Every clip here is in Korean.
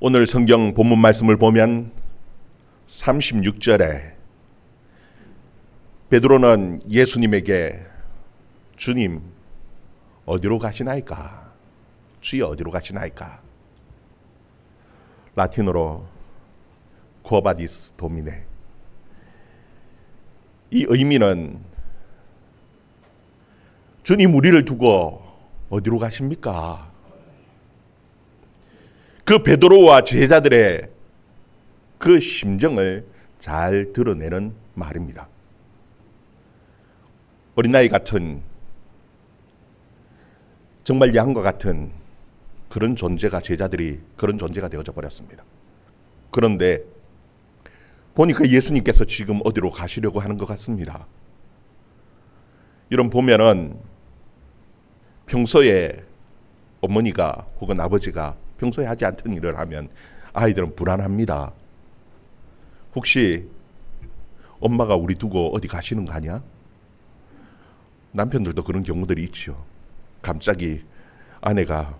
오늘 성경 본문 말씀을 보면 36절에 베드로는 예수님에게 주님 어디로 가시나이까? 주여 어디로 가시나이까? 라틴어로 쿠어바디스 도미네. 이 의미는 주님 우리를 두고 어디로 가십니까? 그 베드로와 제자들의 그 심정을 잘 드러내는 말입니다. 어린아이 같은 정말 양과 같은 그런 존재가 제자들이 그런 존재가 되어져 버렸습니다. 그런데 보니까 예수님께서 지금 어디로 가시려고 하는 것 같습니다. 이런 보면은 평소에 어머니가 혹은 아버지가 평소에 하지 않던 일을 하면 아이들은 불안합니다. 혹시 엄마가 우리 두고 어디 가시는 거 아니야? 남편들도 그런 경우들이 있죠. 갑자기 아내가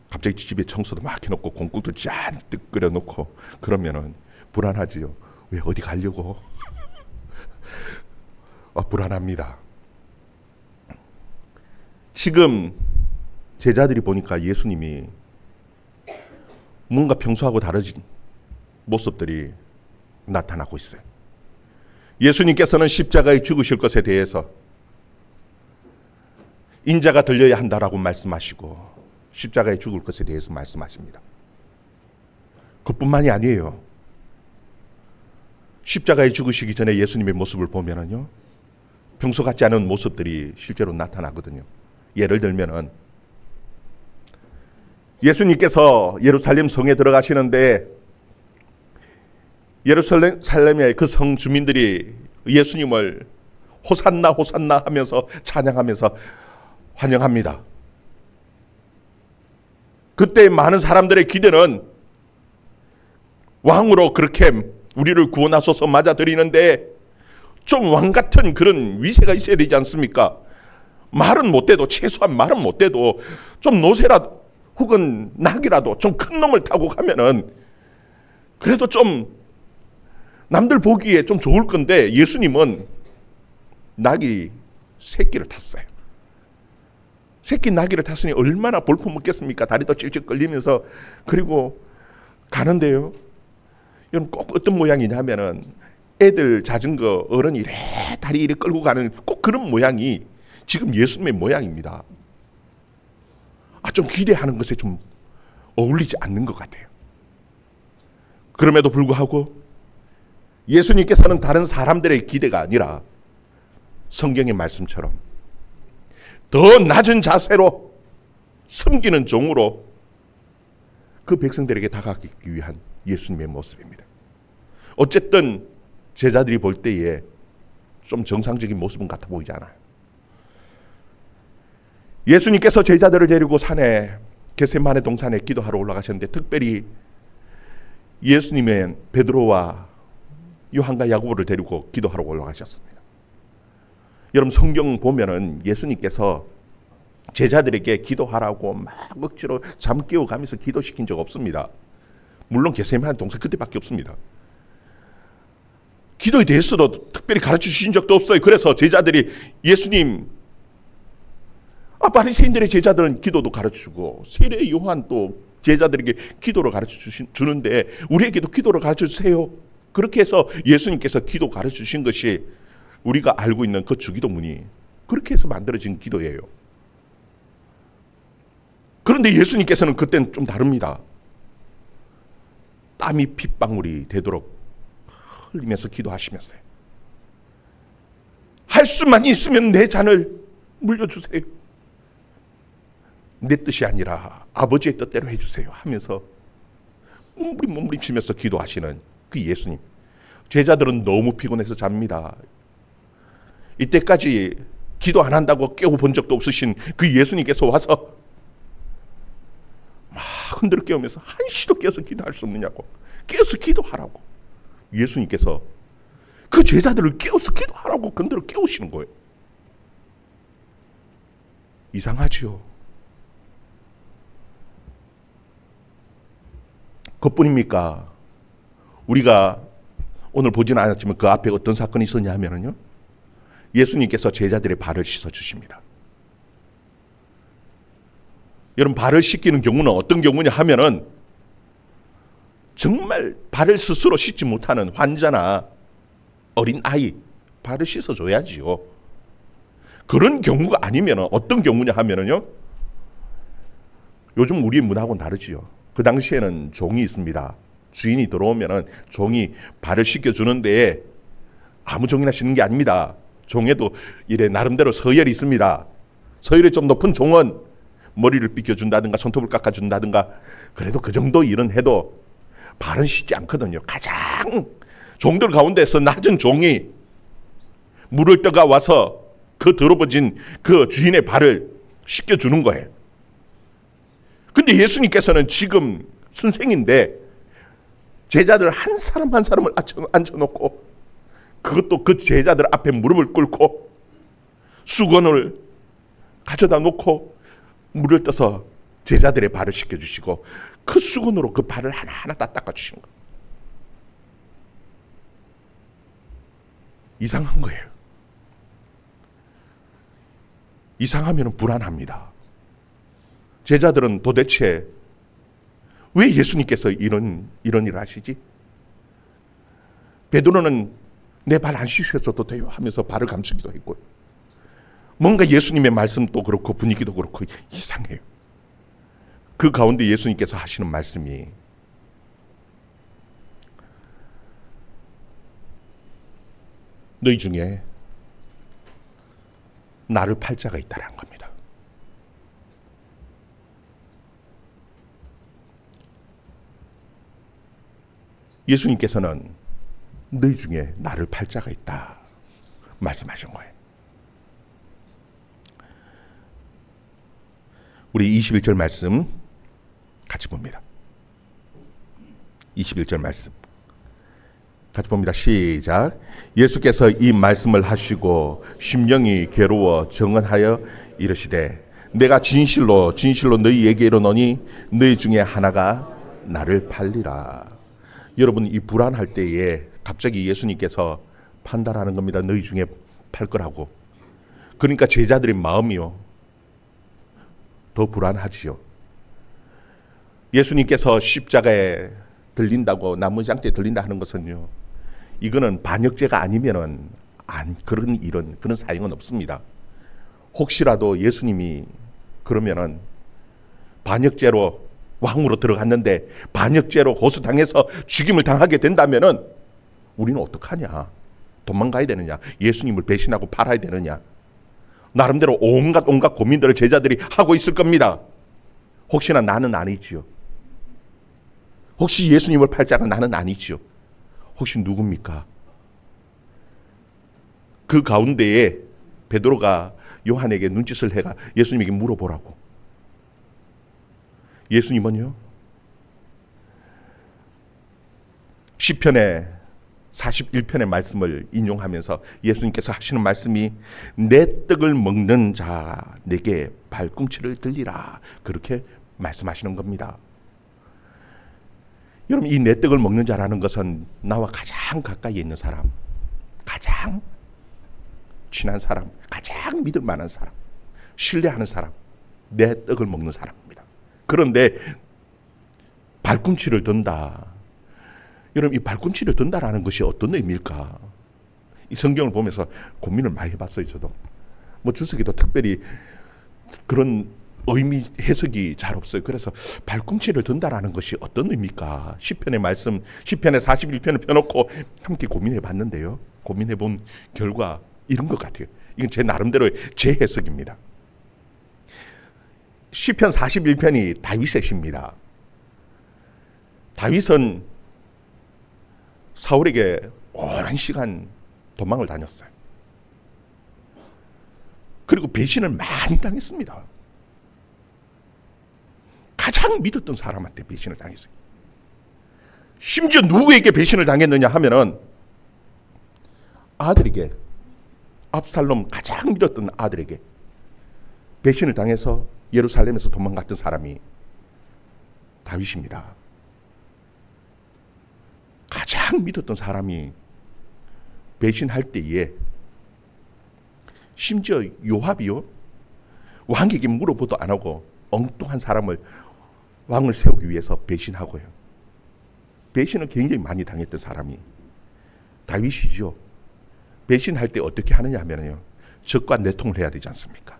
갑자기 집에 청소도 막 해놓고 공국도 잔뜩 끓여놓고 그러면은 불안하지요. 왜 어디 가려고? 불안합니다. 지금 제자들이 보니까 예수님이 뭔가 평소하고 다르진 모습들이 나타나고 있어요. 예수님께서는 십자가에 죽으실 것에 대해서 인자가 들려야 한다라고 말씀하시고 십자가에 죽을 것에 대해서 말씀하십니다. 그뿐만이 아니에요. 십자가에 죽으시기 전에 예수님의 모습을 보면은요, 평소 같지 않은 모습들이 실제로 나타나거든요. 예를 들면은 예수님께서 예루살렘 성에 들어가시는데 예루살렘의 그 성 주민들이 예수님을 호산나 호산나 하면서 찬양하면서 환영합니다. 그때 많은 사람들의 기대는 왕으로 그렇게 우리를 구원하소서 맞아들이는데 좀 왕 같은 그런 위세가 있어야 되지 않습니까? 말은 못 돼도, 최소한 말은 못 돼도 좀 노새라도 혹은 낙이라도 좀 큰 놈을 타고 가면은 그래도 좀 남들 보기에 좀 좋을 건데 예수님은 낙이 새끼를 탔어요. 새끼 나귀를 탔으니 얼마나 볼품없겠습니까? 다리도 찔찔 끌리면서. 그리고 가는데요, 여러분 꼭 어떤 모양이냐면은 애들 자전거 어른이 이래 다리 이래 끌고 가는 꼭 그런 모양이 지금 예수님의 모양입니다. 좀 기대하는 것에 좀 어울리지 않는 것 같아요. 그럼에도 불구하고 예수님께서는 다른 사람들의 기대가 아니라 성경의 말씀처럼 더 낮은 자세로 섬기는 종으로 그 백성들에게 다가가기 위한 예수님의 모습입니다. 어쨌든 제자들이 볼 때에 좀 정상적인 모습은 같아 보이지 않아요. 예수님께서 제자들을 데리고 산에 겟세마네 동산에 기도하러 올라가셨는데 특별히 예수님은 베드로와 요한과 야고보를 데리고 기도하러 올라가셨습니다. 여러분 성경 보면은 예수님께서 제자들에게 기도하라고 막 억지로 잠 깨워가면서 기도시킨 적 없습니다. 물론 겟세마네 동산 그때밖에 없습니다. 기도에 대해서도 특별히 가르쳐 주신 적도 없어요. 그래서 제자들이 예수님, 바리새인들의 제자들은 기도도 가르쳐주고 세례 요한 또 제자들에게 기도를 가르쳐 주는데 우리에게도 기도를 가르쳐 주세요. 그렇게 해서 예수님께서 기도 가르쳐 주신 것이 우리가 알고 있는 그 주기도문이 그렇게 해서 만들어진 기도예요. 그런데 예수님께서는 그때는 좀 다릅니다. 땀이 핏방울이 되도록 흘리면서 기도하시면서요, 할 수만 있으면 내 잔을 물려주세요. 내 뜻이 아니라 아버지의 뜻대로 해주세요 하면서 몸부림치면서 기도하시는 그 예수님. 제자들은 너무 피곤해서 잡니다. 이때까지 기도 안 한다고 깨워본 적도 없으신 그 예수님께서 와서 막 흔들어 깨우면서 한시도 깨어서 기도할 수 없느냐고, 깨어서 기도하라고 예수님께서 그 제자들을 깨워서 기도하라고 흔들어 깨우시는 거예요. 이상하지요. 그뿐입니까? 우리가 오늘 보지는 않았지만 그 앞에 어떤 사건이 있었냐 하면요, 예수님께서 제자들의 발을 씻어 주십니다. 여러분, 발을 씻기는 경우는 어떤 경우냐 하면은 정말 발을 스스로 씻지 못하는 환자나 어린 아이 발을 씻어 줘야지요. 그런 경우가 아니면 어떤 경우냐 하면은요, 요즘 우리 문화하고는 다르지요. 그 당시에는 종이 있습니다. 주인이 들어오면은 종이 발을 씻겨주는데 아무 종이나 씻는 게 아닙니다. 종에도 이래 나름대로 서열이 있습니다. 서열이 좀 높은 종은 머리를 빗겨준다든가 손톱을 깎아준다든가, 그래도 그 정도 일은 해도 발은 씻지 않거든요. 가장 종들 가운데서 낮은 종이 물을 떠가 와서 그 더러워진 그 주인의 발을 씻겨주는 거예요. 근데 예수님께서는 지금 선생인데 제자들 한 사람 한 사람을 앉혀놓고, 그것도 그 제자들 앞에 무릎을 꿇고 수건을 가져다 놓고 물을 떠서 제자들의 발을 씻겨주시고 그 수건으로 그 발을 하나하나 다 닦아주신 거예요. 이상한 거예요. 이상하면 불안합니다. 제자들은 도대체 왜 예수님께서 이런 일을 하시지? 베드로는 내 발 안 씻으셔도 돼요 하면서 발을 감추기도 했고요. 뭔가 예수님의 말씀도 그렇고 분위기도 그렇고 이상해요. 그 가운데 예수님께서 하시는 말씀이 너희 중에 나를 팔 자가 있다는 겁니다. 예수님께서는 너희 중에 나를 팔 자가 있다 말씀하신 거예요. 우리 21절 말씀 같이 봅니다. 21절 말씀 같이 봅니다. 시작. 예수께서 이 말씀을 하시고 심령이 괴로워 정언하여 이르시되 내가 진실로 너희에게 이르노니 너희 중에 하나가 나를 팔리라. 여러분, 이 불안할 때에 갑자기 예수님께서 판단하는 겁니다. 너희 중에 팔 거라고. 그러니까 제자들의 마음이요 더 불안하지요. 예수님께서 십자가에 들린다고, 나무장대에 들린다 하는 것은요, 이거는 반역죄가 아니면은 그런 사형은 없습니다. 혹시라도 예수님이 그러면은 반역죄로 왕으로 들어갔는데 반역죄로 고소당해서 죽임을 당하게 된다면은 우리는 어떡하냐? 도망가야 되느냐? 예수님을 배신하고 팔아야 되느냐? 나름대로 온갖 고민들을 제자들이 하고 있을 겁니다. 혹시나 나는 아니지요. 혹시 예수님을 팔 자가 나는 아니지요. 혹시 누굽니까? 그 가운데에 베드로가 요한에게 눈짓을 해가 예수님에게 물어보라고. 예수님은요, 시편의 41편의 말씀을 인용하면서 예수님께서 하시는 말씀이 내 떡을 먹는 자 내게 발꿈치를 들리라, 그렇게 말씀하시는 겁니다. 여러분, 이 내 떡을 먹는 자라는 것은 나와 가장 가까이 있는 사람, 가장 친한 사람, 가장 믿을 만한 사람, 신뢰하는 사람, 내 떡을 먹는 사람입니다. 그런데 발꿈치를 든다. 여러분, 이 발꿈치를 든다라는 것이 어떤 의미일까? 이 성경을 보면서 고민을 많이 해봤어요. 저도 뭐 주석이도 특별히 그런 의미 해석이 잘 없어요. 그래서 발꿈치를 든다라는 것이 어떤 의미일까? 시편의 말씀, 시편의 41편을 펴놓고 함께 고민해 봤는데요, 고민해 본 결과 이런 것 같아요. 이건 제 나름대로의 제 해석입니다. 시편 41편이 다윗의 시입니다. 다윗은 사울에게 오랜 시간 도망을 다녔어요. 그리고 배신을 많이 당했습니다. 가장 믿었던 사람한테 배신을 당했어요. 심지어 누구에게 배신을 당했느냐 하면은 아들에게, 압살롬 가장 믿었던 아들에게 배신을 당해서 예루살렘에서 도망갔던 사람이 다윗입니다. 막 믿었던 사람이 배신할 때에 심지어 요압이요, 왕에게 물어보도 안 하고 엉뚱한 사람을 왕을 세우기 위해서 배신하고요. 배신을 굉장히 많이 당했던 사람이 다윗이죠. 배신할 때 어떻게 하느냐 하면요, 적과 내통을 해야 되지 않습니까?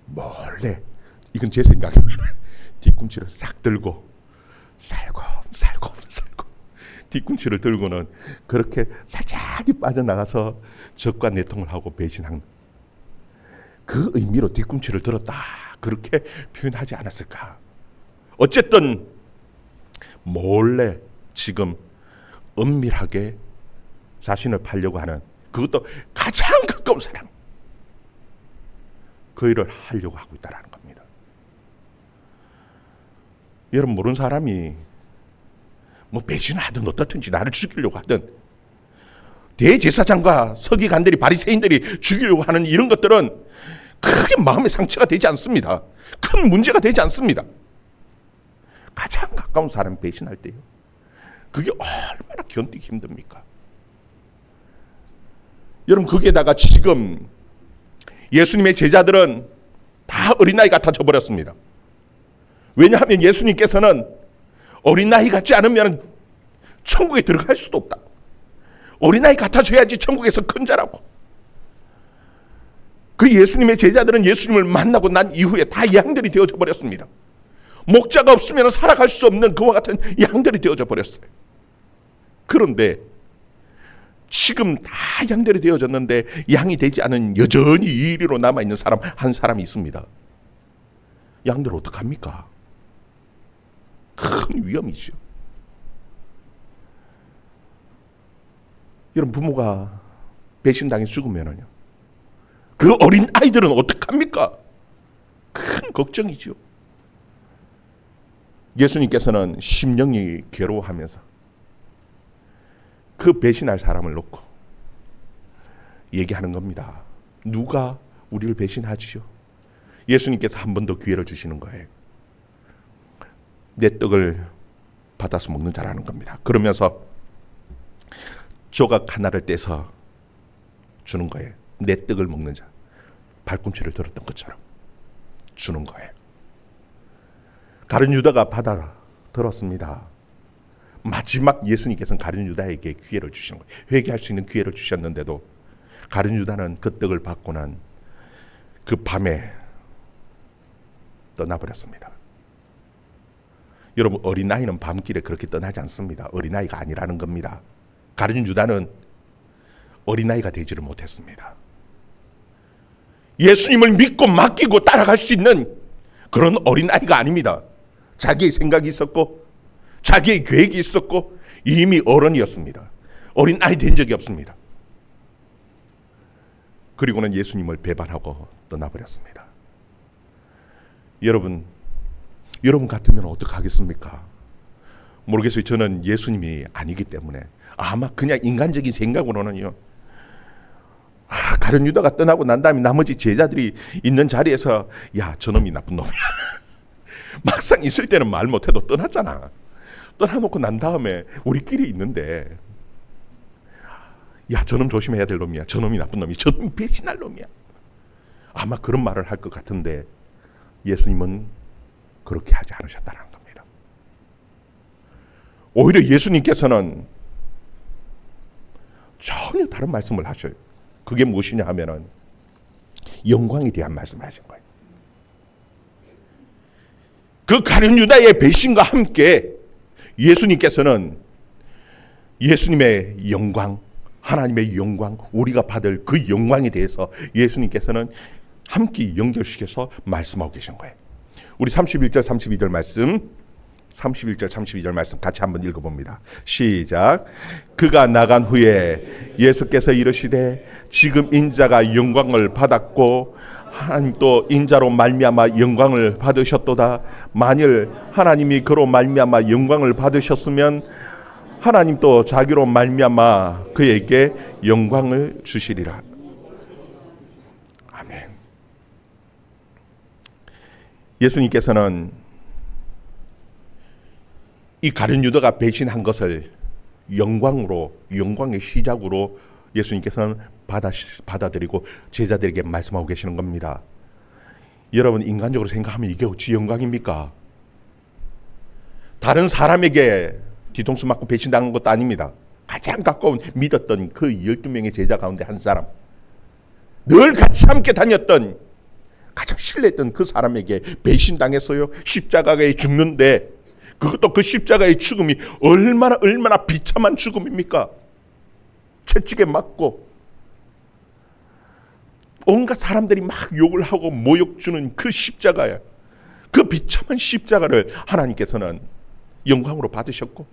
몰래, 이건 제 생각입니다. 뒤꿈치를 싹 들고 살고 뒤꿈치를 들고는 그렇게 살짝이 빠져나가서 적과 내통을 하고 배신한 그 의미로 뒤꿈치를 들었다, 그렇게 표현하지 않았을까? 어쨌든 몰래 지금 은밀하게 자신을 팔려고 하는, 그것도 가장 가까운 사람, 그 일을 하려고 하고 있다는 겁니다. 여러분, 모르는 사람이 뭐 배신을 하든 어떻든지 나를 죽이려고 하든, 대제사장과 서기관들이, 바리새인들이 죽이려고 하는 이런 것들은 크게 마음의 상처가 되지 않습니다. 큰 문제가 되지 않습니다. 가장 가까운 사람 배신할 때요, 그게 얼마나 견디기 힘듭니까? 여러분, 거기에다가 지금 예수님의 제자들은 다 어린아이 같아져 버렸습니다. 왜냐하면 예수님께서는 어린아이 같지 않으면 천국에 들어갈 수도 없다. 어린아이 같아져야지 천국에서 큰 자라고. 그 예수님의 제자들은 예수님을 만나고 난 이후에 다 양들이 되어져 버렸습니다. 목자가 없으면 살아갈 수 없는 그와 같은 양들이 되어져 버렸어요. 그런데 지금 다 양들이 되어졌는데 양이 되지 않은 여전히 이리로 남아있는 사람 한 사람이 있습니다. 양들 어떡합니까? 큰 위험이죠. 여러분, 부모가 배신당해 죽으면요, 그 어린 아이들은 어떡합니까? 큰 걱정이죠. 예수님께서는 심령이 괴로워하면서 그 배신할 사람을 놓고 얘기하는 겁니다. 누가 우리를 배신하지요? 예수님께서 한 번 더 기회를 주시는 거예요. 내 떡을 받아서 먹는 자라는 겁니다. 그러면서 조각 하나를 떼서 주는 거예요. 내 떡을 먹는 자, 발꿈치를 들었던 것처럼 주는 거예요. 가룟 유다가 받아 들었습니다. 마지막 예수님께서는 가룟 유다에게 기회를 주신 거예요. 회개할 수 있는 기회를 주셨는데도 가룟 유다는 그 떡을 받고 난 그 밤에 떠나버렸습니다. 여러분, 어린아이는 밤길에 그렇게 떠나지 않습니다. 어린아이가 아니라는 겁니다. 가룟 유다는 어린아이가 되지를 못했습니다. 예수님을 믿고 맡기고 따라갈 수 있는 그런 어린아이가 아닙니다. 자기의 생각이 있었고 자기의 계획이 있었고 이미 어른이었습니다. 어린아이 된 적이 없습니다. 그리고는 예수님을 배반하고 떠나버렸습니다. 여러분 같으면 어떡하겠습니까? 모르겠어요. 저는 예수님이 아니기 때문에 아마 그냥 인간적인 생각으로는요, 가룟 유다가 떠나고 난 다음에 나머지 제자들이 있는 자리에서 야, 저놈이 나쁜 놈이야. 막상 있을 때는 말 못해도 떠났잖아. 떠나놓고 난 다음에 우리끼리 있는데 야, 저놈 조심해야 될 놈이야. 저놈이 나쁜 놈이야. 저놈이 배신할 놈이야. 아마 그런 말을 할 것 같은데 예수님은 그렇게 하지 않으셨다는 겁니다. 오히려 예수님께서는 전혀 다른 말씀을 하셔요. 그게 무엇이냐 하면은 영광에 대한 말씀을 하신 거예요. 그 가룟 유다의 배신과 함께 예수님께서는 예수님의 영광, 하나님의 영광, 우리가 받을 그 영광에 대해서 예수님께서는 함께 연결시켜서 말씀하고 계신 거예요. 우리 31절 32절 말씀, 31절 32절 말씀 같이 한번 읽어봅니다. 시작. 그가 나간 후에 예수께서 이르시되 지금 인자가 영광을 받았고 하나님 또 인자로 말미암아 영광을 받으셨도다. 만일 하나님이 그로 말미암아 영광을 받으셨으면 하나님 또 자기로 말미암아 그에게 영광을 주시리라. 아멘. 예수님께서는 이 가룟 유다가 배신한 것을 영광의 시작으로 예수님께서는 받아들이고 제자들에게 말씀하고 계시는 겁니다. 여러분, 인간적으로 생각하면 이게 어찌 영광입니까? 다른 사람에게 뒤통수 맞고 배신당한 것도 아닙니다. 가장 가까운 믿었던 그 12명의 제자 가운데 한 사람, 늘 같이 함께 다녔던, 가장 신뢰했던 그 사람에게 배신당했어요. 십자가에 죽는데, 그것도 그 십자가의 죽음이 얼마나 비참한 죽음입니까? 채찍에 맞고 온갖 사람들이 막 욕을 하고 모욕 주는 그 십자가야. 그 비참한 십자가를 하나님께서는 영광으로 받으셨고,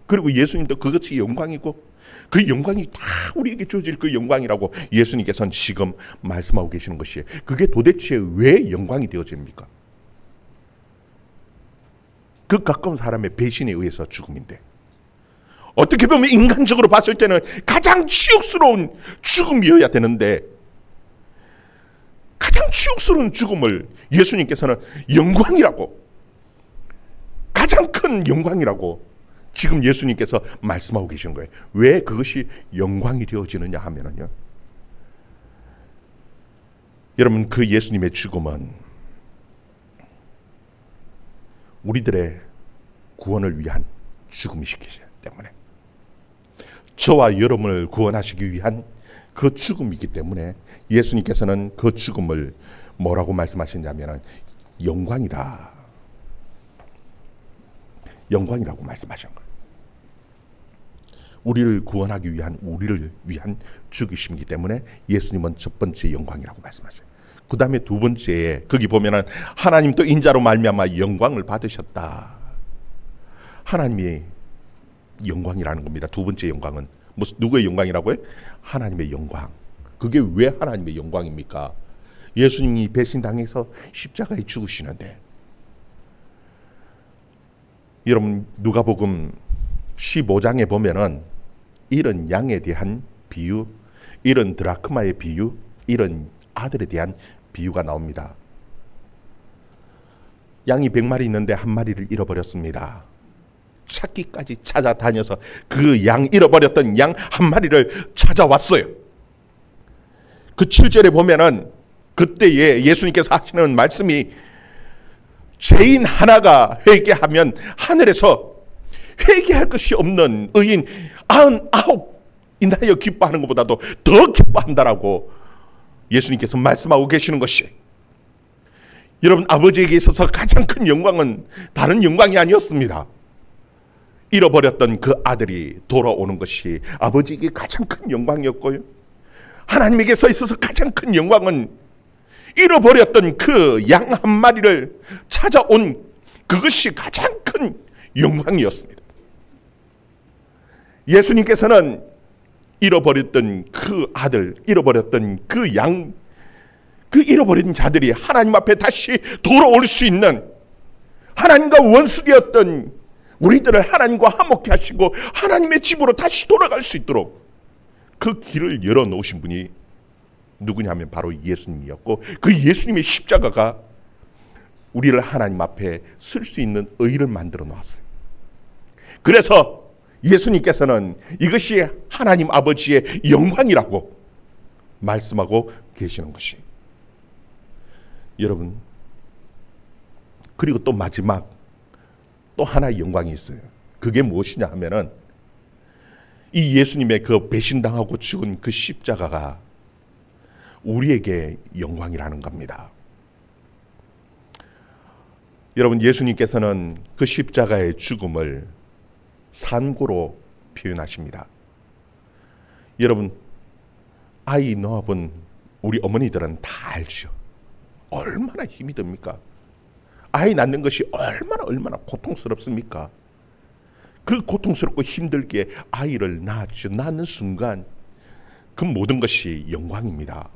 그리고 예수님도 그것이 영광이고, 그 영광이 다 우리에게 주어질 그 영광이라고 예수님께서는 지금 말씀하고 계시는 것이에요. 그게 도대체 왜 영광이 되어집니까? 그 가까운 사람의 배신에 의해서 죽음인데, 어떻게 보면 인간적으로 봤을 때는 가장 치욕스러운 죽음이어야 되는데, 가장 치욕스러운 죽음을 예수님께서는 영광이라고, 가장 큰 영광이라고 지금 예수님께서 말씀하고 계신 거예요. 왜 그것이 영광이 되어지느냐 하면은요, 여러분, 그 예수님의 죽음은 우리들의 구원을 위한 죽음이시기 때문에, 저와 여러분을 구원하시기 위한 그 죽음이기 때문에 예수님께서는 그 죽음을 뭐라고 말씀하시냐면 영광이다, 영광이라고 말씀하신 거예요. 우리를 구원하기 위한, 우리를 위한 죽으심이기 때문에 예수님은 첫 번째 영광이라고 말씀하셔요. 그 다음에 두 번째에 거기 보면은 하나님도 인자로 말미암아 영광을 받으셨다. 하나님이 영광이라는 겁니다. 두 번째 영광은 누구의 영광이라고요? 하나님의 영광. 그게 왜 하나님의 영광입니까? 예수님이 배신당해서 십자가에 죽으시는데, 여러분, 누가복음 15장에 보면은 이런 양에 대한 비유, 이런 드라크마의 비유, 이런 아들에 대한 비유가 나옵니다. 양이 100마리 있는데 한 마리를 잃어버렸습니다. 찾기까지 찾아다녀서 그 양, 잃어버렸던 양 한 마리를 찾아왔어요. 그 7절에 보면은 그때에 예수님께서 하시는 말씀이, 죄인 하나가 회개하면 하늘에서 회개할 것이 없는 의인 99 인하여 기뻐하는 것보다도 더 기뻐한다라고 예수님께서 말씀하고 계시는 것이, 여러분, 아버지에게 있어서 가장 큰 영광은 다른 영광이 아니었습니다. 잃어버렸던 그 아들이 돌아오는 것이 아버지에게 가장 큰 영광이었고요, 하나님에게서 있어서 가장 큰 영광은 잃어버렸던 그 양 한 마리를 찾아온 그것이 가장 큰 영광이었습니다. 예수님께서는 잃어버렸던 그 아들, 잃어버렸던 그 양, 그 잃어버린 자들이 하나님 앞에 다시 돌아올 수 있는, 하나님과 원수되었던 우리들을 하나님과 화목케 하시고 하나님의 집으로 다시 돌아갈 수 있도록 그 길을 열어놓으신 분이 누구냐 하면 바로 예수님이었고, 그 예수님의 십자가가 우리를 하나님 앞에 쓸 수 있는 의를 만들어 놓았어요. 그래서 예수님께서는 이것이 하나님 아버지의 영광이라고 말씀하고 계시는 것이, 여러분, 그리고 또 마지막 또 하나의 영광이 있어요. 그게 무엇이냐 하면은 이 예수님의 그 배신당하고 죽은 그 십자가가 우리에게 영광이라는 겁니다. 여러분, 예수님께서는 그 십자가의 죽음을 산고로 표현하십니다. 여러분, 아이 놓아본 우리 어머니들은 다 알죠. 얼마나 힘이 듭니까? 아이 낳는 것이 얼마나 고통스럽습니까? 그 고통스럽고 힘들게 아이를 낳았죠. 낳는 순간 그 모든 것이 영광입니다.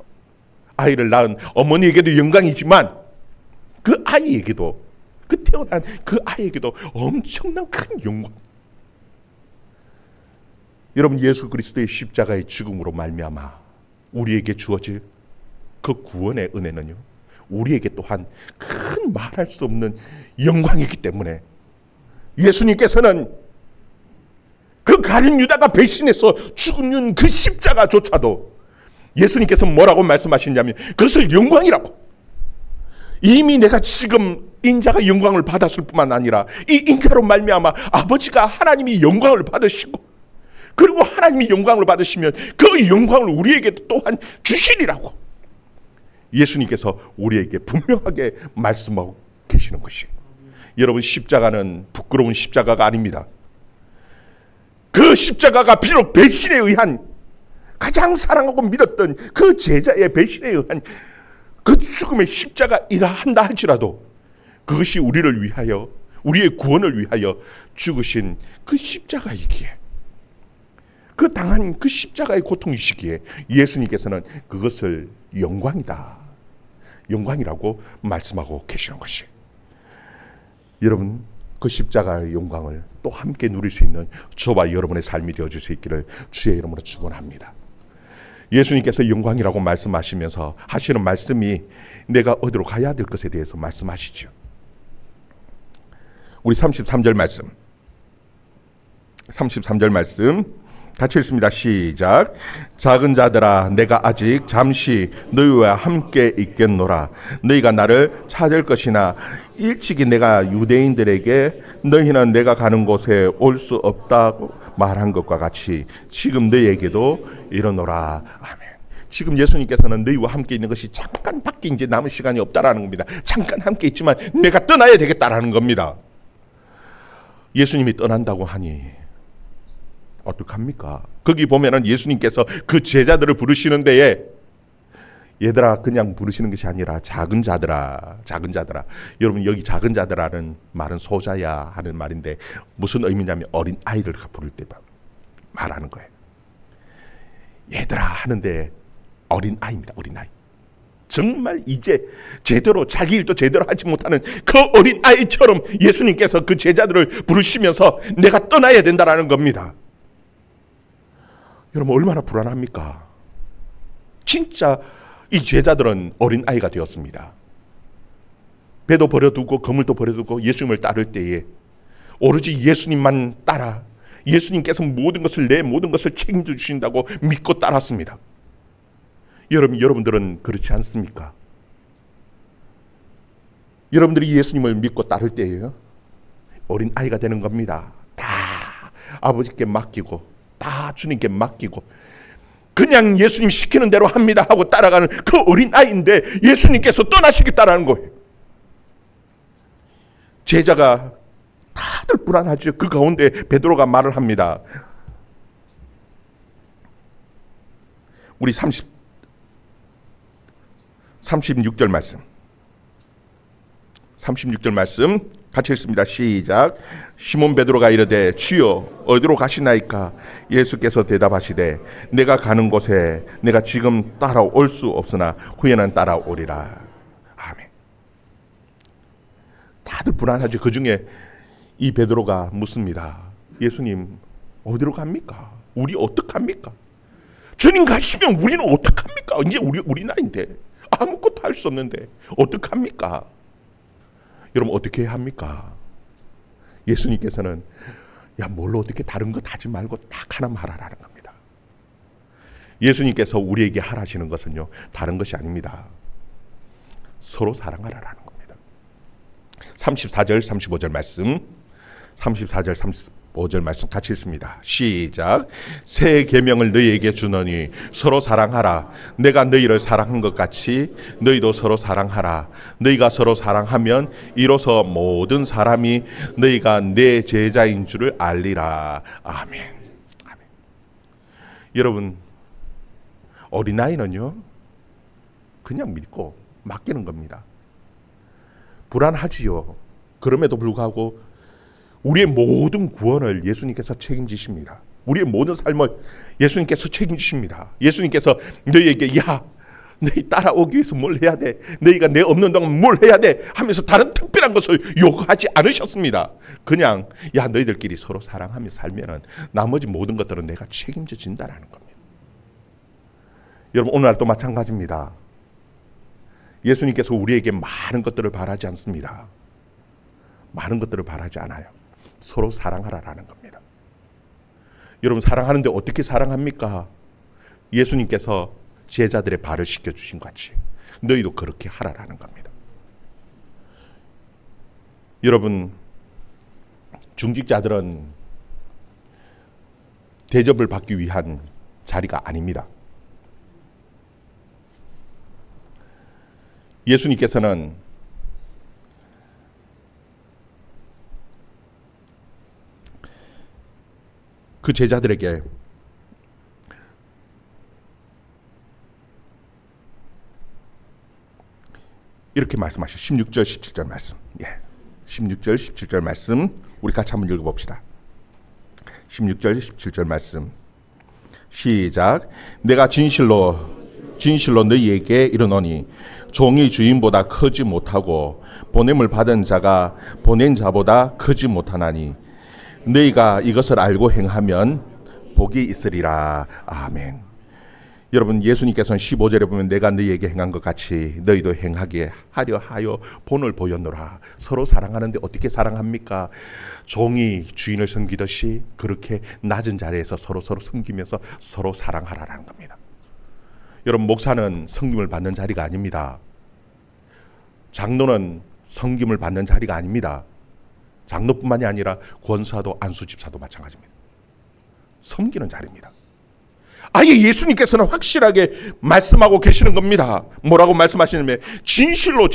아이를 낳은 어머니에게도 영광이지만 그 아이에게도, 그 태어난 그 아이에게도 엄청난 큰 영광. 여러분, 예수 그리스도의 십자가의 죽음으로 말미암아 우리에게 주어질 그 구원의 은혜는요, 우리에게 또한 큰 말할 수 없는 영광이기 때문에 예수님께서는 그 가룟 유다가 배신해서 죽는 그 십자가조차도 예수님께서 뭐라고 말씀하시냐면 그것을 영광이라고. 이미 내가 지금 인자가 영광을 받았을 뿐만 아니라 이 인자로 말미암아 아버지가 하나님이 영광을 받으시고, 그리고 하나님이 영광을 받으시면 그 영광을 우리에게 또한 주시리라고 예수님께서 우리에게 분명하게 말씀하고 계시는 것이에요. 여러분, 십자가는 부끄러운 십자가가 아닙니다. 그 십자가가 비록 배신에 의한, 가장 사랑하고 믿었던 그 제자의 배신에 의한 그 죽음의 십자가이라 한다 할지라도 그것이 우리를 위하여, 우리의 구원을 위하여 죽으신 그 십자가이기에, 그 당한 그 십자가의 고통이시기에 예수님께서는 그것을 영광이다, 영광이라고 말씀하고 계시는 것이에요. 여러분, 그 십자가의 영광을 또 함께 누릴 수 있는 저와 여러분의 삶이 되어줄 수 있기를 주의 이름으로 축원합니다. 예수님께서 영광이라고 말씀하시면서 하시는 말씀이 내가 어디로 가야 될 것에 대해서 말씀하시죠. 우리 33절 말씀, 33절 말씀 같이 읽습니다. 시작. 작은 자들아, 내가 아직 잠시 너희와 함께 있겠노라. 너희가 나를 찾을 것이나 일찍이 내가 유대인들에게 너희는 내가 가는 곳에 올 수 없다고 말한 것과 같이 지금 너희에게도 이러노라. 아멘. 지금 예수님께서는 너희와 함께 있는 것이 잠깐밖에 이제 남은 시간이 없다라는 겁니다. 잠깐 함께 있지만 내가 떠나야 되겠다라는 겁니다. 예수님이 떠난다고 하니 어떡합니까? 거기 보면은 예수님께서 그 제자들을 부르시는 데에 얘들아 그냥 부르시는 것이 아니라 작은 자들아, 작은 자들아. 여러분, 여기 작은 자들아는 말은 소자야 하는 말인데 무슨 의미냐면 어린 아이를 부를 때 말하는 거예요. 얘들아 하는데 어린 아이입니다. 어린 아이. 정말 이제 제대로 자기 일도 제대로 하지 못하는 그 어린 아이처럼 예수님께서 그 제자들을 부르시면서 내가 떠나야 된다라는 겁니다. 여러분, 얼마나 불안합니까? 진짜 이 제자들은 어린 아이가 되었습니다. 배도 버려두고 그물도 버려두고 예수님을 따를 때에 오로지 예수님만 따라, 예수님께서 모든 것을, 내 모든 것을 책임져 주신다고 믿고 따랐습니다. 여러분들은 그렇지 않습니까? 여러분들이 예수님을 믿고 따를 때에요, 어린 아이가 되는 겁니다. 다 아버지께 맡기고, 다 주님께 맡기고, 그냥 예수님 시키는 대로 합니다 하고 따라가는 그 어린 아이인데 예수님께서 떠나시겠다라는 거예요. 제자가 다들 불안하죠. 그 가운데 베드로가 말을 합니다. 우리 36절 말씀, 36절 말씀 같이 읽습니다. 시작. 시몬 베드로가 이르되 주여 어디로 가시나이까? 예수께서 대답하시되 내가 가는 곳에 내가 지금 따라올 수 없으나 후에는 따라오리라. 아멘. 다들 불안하죠. 그 중에 이 베드로가 묻습니다. 예수님 어디로 갑니까? 우리 어떡합니까? 주님 가시면 우리는 어떡합니까? 이제 우리 나이인데 아무것도 할 수 없는데 어떡합니까? 여러분, 어떻게 해야 합니까? 예수님께서는 야, 뭘로 어떻게 다른 것 하지 말고 딱 하나만 하라라는 겁니다. 예수님께서 우리에게 하라시는 것은요, 다른 것이 아닙니다. 서로 사랑하라라는 겁니다. 34절 35절 말씀, 34절 35절 말씀 같이 읽습니다. 시작. 새 계명을 너희에게 주노니 서로 사랑하라. 내가 너희를 사랑한 것 같이 너희도 서로 사랑하라. 너희가 서로 사랑하면 이로써 모든 사람이 너희가 내 제자인 줄을 알리라. 아멘. 아멘. 여러분, 어린아이는요 그냥 믿고 맡기는 겁니다. 불안하지요. 그럼에도 불구하고 우리의 모든 구원을 예수님께서 책임지십니다. 우리의 모든 삶을 예수님께서 책임지십니다. 예수님께서 너희에게 야, 너희 따라오기 위해서 뭘 해야 돼? 너희가 내 없는 동안 뭘 해야 돼? 하면서 다른 특별한 것을 요구하지 않으셨습니다. 그냥 야, 너희들끼리 서로 사랑하며 살면은 나머지 모든 것들은 내가 책임져 진다라는 겁니다. 여러분, 오늘날도 마찬가지입니다. 예수님께서 우리에게 많은 것들을 바라지 않습니다. 많은 것들을 바라지 않아요. 서로 사랑하라라는 겁니다. 여러분, 사랑하는데 어떻게 사랑합니까? 예수님께서 제자들의 발을 씻겨주신 것 같이 너희도 그렇게 하라라는 겁니다. 여러분, 중직자들은 대접을 받기 위한 자리가 아닙니다. 예수님께서는 그 제자들에게 이렇게 말씀하시죠. 16절 17절 말씀. 16절 17절 말씀 우리 같이 한번 읽어봅시다. 16절 17절 말씀 시작. 내가 진실로 너희에게 이르노니 종이 주인보다 크지 못하고 보냄을 받은 자가 보낸 자보다 크지 못하나니 너희가 이것을 알고 행하면 복이 있으리라. 아멘. 여러분, 예수님께서는 15절에 보면 내가 너희에게 행한 것 같이 너희도 행하게 하려 하여 본을 보였노라. 서로 사랑하는데 어떻게 사랑합니까? 종이 주인을 섬기듯이 그렇게 낮은 자리에서 서로 섬기면서 서로 사랑하라라는 겁니다. 여러분, 목사는 섬김을 받는 자리가 아닙니다. 장로는 섬김을 받는 자리가 아닙니다. 장로뿐만이 아니라 권사도 안수집사도 마찬가지입니다. 섬기는 자리입니다. 아예 예수님께서는 확실하게 말씀하고 계시는 겁니다. 뭐라고 말씀하시냐면 진실로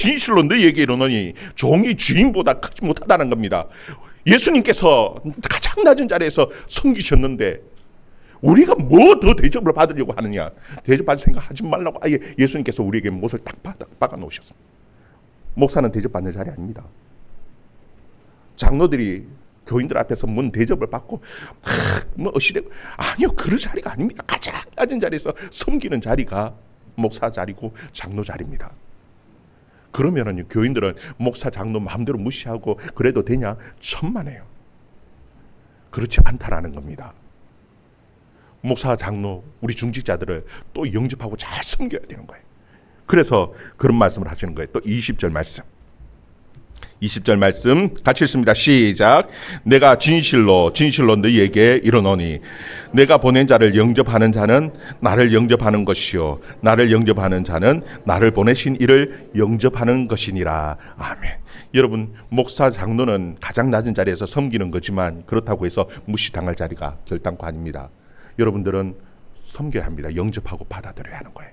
너희에게 이르노니 종이 주인보다 크지 못하다는 겁니다. 예수님께서 가장 낮은 자리에서 섬기셨는데 우리가 뭐 더 대접을 받으려고 하느냐, 대접받을 생각 하지 말라고 아예 예수님께서 우리에게 못을 딱 박아 놓으셨습니다. 목사는 대접받는 자리 아닙니다. 장로들이 교인들 앞에서 뭔 대접을 받고 뭐 어시되고, 아니요, 그런 자리가 아닙니다. 가장 낮은 자리에서 섬기는 자리가 목사 자리고 장로 자리입니다. 그러면은 교인들은 목사 장로 마음대로 무시하고 그래도 되냐? 천만에요. 그렇지 않다라는 겁니다. 목사 장로 우리 중직자들을 또 영접하고 잘 섬겨야 되는 거예요. 그래서 그런 말씀을 하시는 거예요. 또 20절 말씀 같이 읽습니다. 시작. 내가 진실로 너희에게 이르노니 내가 보낸 자를 영접하는 자는 나를 영접하는 것이요 나를 영접하는 자는 나를 보내신 이를 영접하는 것이니라. 아멘. 여러분, 목사 장로는 가장 낮은 자리에서 섬기는 거지만 그렇다고 해서 무시당할 자리가 결단코 아닙니다. 여러분들은 섬겨야 합니다. 영접하고 받아들여야 하는 거예요.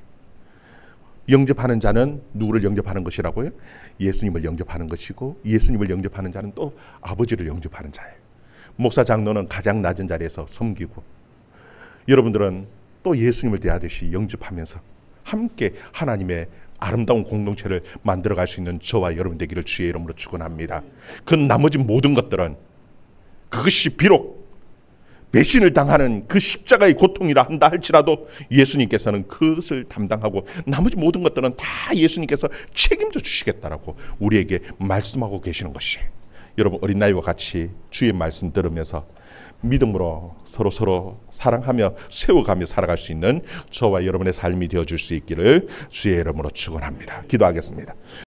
영접하는 자는 누구를 영접하는 것이라고요? 예수님을 영접하는 것이고 예수님을 영접하는 자는 또 아버지를 영접하는 자예요. 목사 장로는 가장 낮은 자리에서 섬기고 여러분들은 또 예수님을 대하듯이 영접하면서 함께 하나님의 아름다운 공동체를 만들어갈 수 있는 저와 여러분 되기를 주의 이름으로 축원합니다. 그 나머지 모든 것들은 그것이 비록 배신을 당하는 그 십자가의 고통이라 한다 할지라도 예수님께서는 그것을 담당하고 나머지 모든 것들은 다 예수님께서 책임져 주시겠다라고 우리에게 말씀하고 계시는 것이에요. 여러분, 어린 나이와 같이 주의 말씀 들으면서 믿음으로 서로 사랑하며 세워가며 살아갈 수 있는 저와 여러분의 삶이 되어줄 수 있기를 주의 이름으로 축원합니다. 기도하겠습니다.